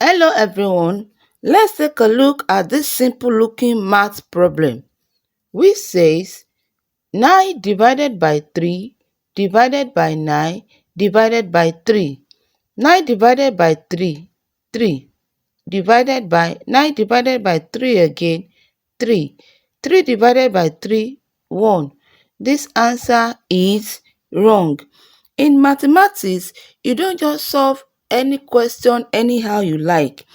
Hello everyone, let's take a look at this simple looking math problem which says 9 divided by 3 divided by 9 divided by 3. 9 divided by 3, 3 divided by 9 divided by 3 again, 3. 3 divided by 3, 1. This answer is wrong. In mathematics, you don't just solve any question anyhow you like.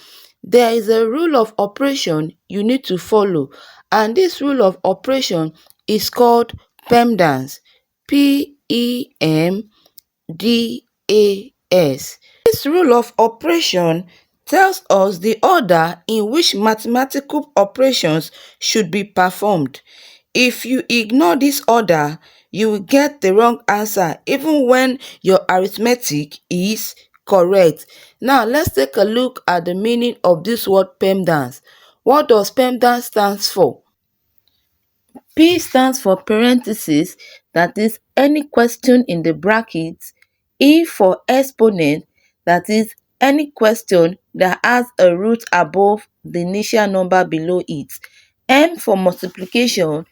There is a rule of operation you need to follow, and this rule of operation is called PEMDAS. PEMDAS. This rule of operation tells us the order in which mathematical operations should be performed. If you ignore this order, you will get the wrong answer even when your arithmetic is correct. Now let's take a look at the meaning of this word PEMDAS. What does PEMDAS stand for? P stands for parenthesis, that is any question in the brackets. E for exponent, that is any question that has a root above the initial number below it. M for multiplication,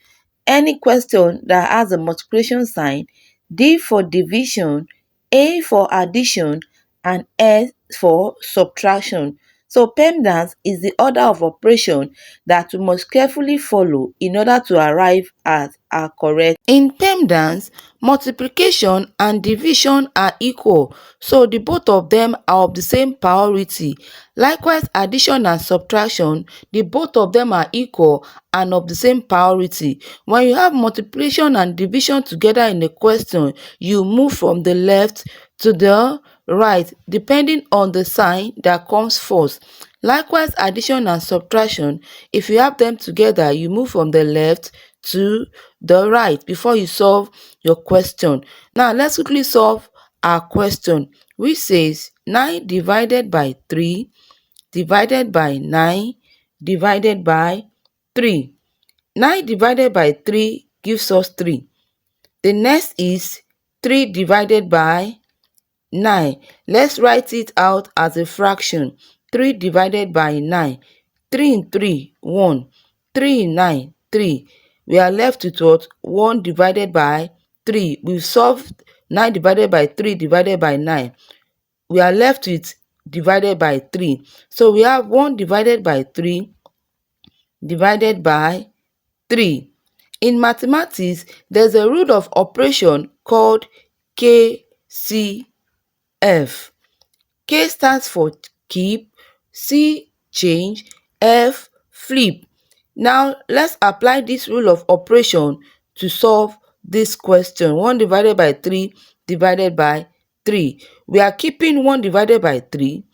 any question that has a multiplication sign. D for division, A for addition, and S for subtraction. So PEMDAS is the order of operation that we must carefully follow in order to arrive at our correct. In PEMDAS, multiplication and division are equal, so the both of them are of the same priority. Likewise, addition and subtraction, the both of them are equal and of the same priority. When you have multiplication and division together in a question, you move from the left to the right depending on the sign that comes first. Likewise, addition and subtraction, if you have them together, you move from the left to the right before you solve your question. Now let's quickly solve our question, which says 9 divided by 3 divided by 9 divided by 3. 9 divided by 3 gives us 3. The next is 3 divided by 9. Let's write it out as a fraction. 3 divided by 9. 3 in 3, 1. 3 in 9, 3. We are left with what? 1 divided by 3. We've solved 9 divided by 3 divided by 9. We are left with divided by 3. So we have 1 divided by 3 divided by 3. In mathematics, there's a rule of operation called KCF. K stands for keep, C change, F flip. Now let's apply this rule of operation to solve this question. 1 divided by 3 divided by 3. We are keeping 1 divided by 3.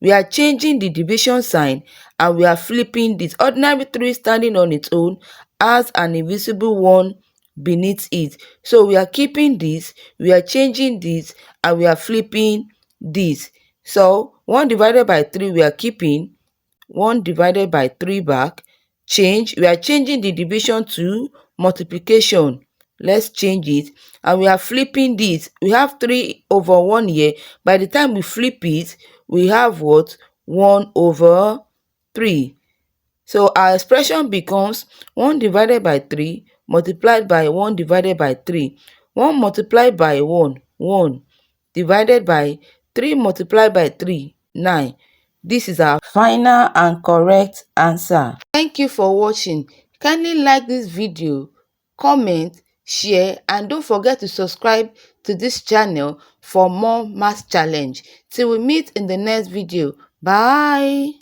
We are changing the division sign and we are flipping this. Ordinary 3 standing on its own has an invisible 1 beneath it. So we are keeping this, we are changing this, and we are flipping this. So 1 divided by 3 we are keeping, 1 divided by 3 back, change. We are changing the division to multiplication. Let's change it. And we are flipping this. We have 3 over 1 here. By the time we flip it, we have what? 1 over 3. So our expression becomes 1 divided by 3 multiplied by 1 divided by 3. 1 multiplied by 1, 1. Divided by 3 multiplied by 3, 9. This is our final and correct answer. Thank you for watching. Kindly like this video, comment, share, and don't forget to subscribe to this channel for more math challenge. Till we meet in the next video. Bye.